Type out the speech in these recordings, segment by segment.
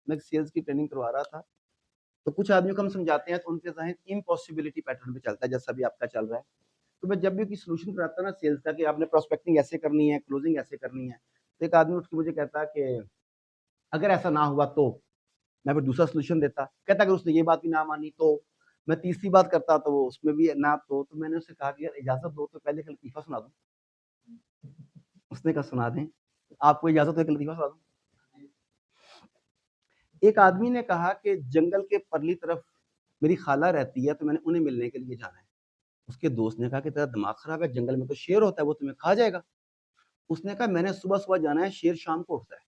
मैं सेल्स की ट्रेनिंग करवा रहा था, तो कुछ आदमियों को हम समझाते हैं तो उनके ज़हन इम्पॉसिबिलिटी पैटर्न पे चलता है, जैसा भी आपका चल रहा है। तो मैं जब भी कोई सॉल्यूशन कराता ना सेल्स का कि आपने प्रोस्पेक्टिंग ऐसे करनी है, क्लोजिंग ऐसे करनी है, तो एक आदमी उठ के मुझे कहता कि अगर ऐसा ना हुआ तो? मैं फिर दूसरा सॉल्यूशन देता। कहता अगर उसने ये बात भी ना मानी तो? मैं तीसरी बात करता तो वो उसमें भी ना तो मैंने उससे कहा कि यार इजाज़त दो तो पहले एक लतीफ़ा सुना दूँ। उसने कहा सुना दें। आपको इजाज़त हो एक लतीफ़ा सुना दूँ? एक आदमी ने कहा कि जंगल के परली तरफ मेरी खाला रहती है, तो मैंने उन्हें मिलने के लिए जाना है। उसके दोस्त ने कहा कि तेरा दिमाग खराब है, जंगल में तो शेर होता है, वो तुम्हें खा जाएगा। उसने कहा मैंने सुबह-सुबह जाना है, शेर शाम को उठता है।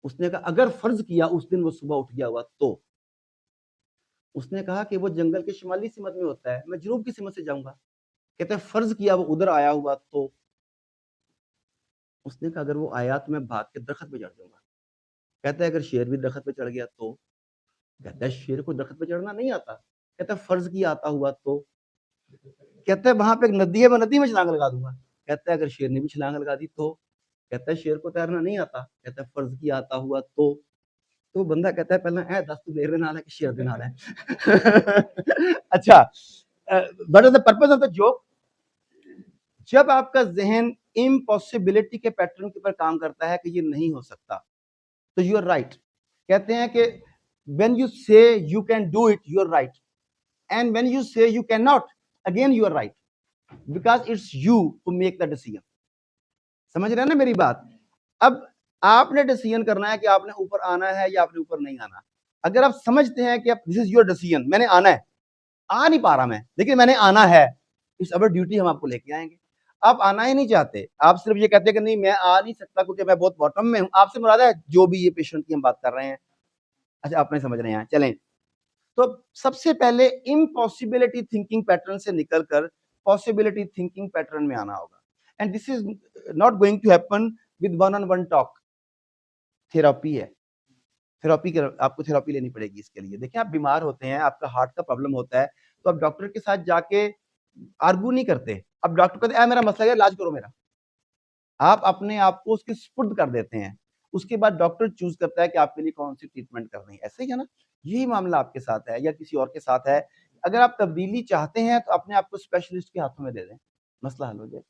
उसने कहा अगर फर्ज़ किया उस दिन वो सुबह उठ गया हुआ तो? उसने कहा कि वो जंगल के शिमाली सीमत में होता है, मैं जनूब की सीमत से जाऊँगा। कहता है फर्ज़ किया वो उधर आया हुआ तो? उसने कहा अगर वो आया तो मैं भाग के दरख़्त पे चढ़ जाऊँगा। कहता है अगर शेर भी दरख़्त पे चढ़ गया तो? कहता है शेर को दरख़्त पे चढ़ना नहीं आता। कहता है फर्ज़ किया आता हुआ तो? कहता है वहाँ पे एक नदी है, मैं नदी में छलांग लगा दूँगा। कहता है अगर शेर ने भी छलांग लगा दी तो? कहता है शेर को तैरना नहीं आता। कहता है फर्ज़ किया आता हुआ तो? तो बंदा कहता है पहले ए दस तू मेरे नाल है कि शेर दे नाल है? अच्छा, what is the purpose of the joke? जब आपका ज़हन इम्पॉसिबिलिटी के पैटर्न के ऊपर काम करता है कि ये नहीं हो सकता, तो यू आर राइट। कहते हैं कि when you say you can do it, you are right, and when you say you can not, again you are right, because it's you to make the decision. समझ रहे हैं ना मेरी बात? अब आपने डिसीजन करना है कि आपने ऊपर आना है या आपने ऊपर नहीं आना। अगर आप समझते हैं कि अब दिस इज योर डिसीजन, मैंने आना है, आ नहीं पा रहा मैं, लेकिन मैंने आना है, इट्स अवर ड्यूटी, हम आपको लेके आएंगे। आप आना ही नहीं चाहते, आप सिर्फ ये कहते हैं कि नहीं मैं आ नहीं सकता क्योंकि मैं बहुत बॉटम में हूं। आपसे मुराद है जो भी ये पेशेंट की हम बात कर रहे हैं। अच्छा, आप नहीं समझ रहे हैं, चलें। तो सबसे पहले इम्पॉसिबिलिटी थिंकिंग पैटर्न से निकलकर पॉसिबिलिटी थिंकिंग पैटर्न में आना होगा, and this is not going to happen with one on one talk. Therapy है, थेरेपी आपको थेरेपी लेनी पड़ेगी इसके लिए। देखिए आप बीमार होते हैं, आपका हार्ट का प्रॉब्लम होता है, तो आप डॉक्टर के साथ जाके आर्गू नहीं करते। अब डॉक्टर कहते हैं मेरा मसला है, इलाज करो मेरा, आप अपने आप को उसके सुपुर्द कर देते हैं। उसके बाद डॉक्टर चूज करता है कि आपके लिए कौन सी ट्रीटमेंट करनी है। ऐसे ही है ना? यही मामला आपके साथ है या किसी और के साथ है। अगर आप तब्दीली चाहते हैं तो अपने आप को स्पेशलिस्ट के हाथों में दे दें, मसला हल हो जाए।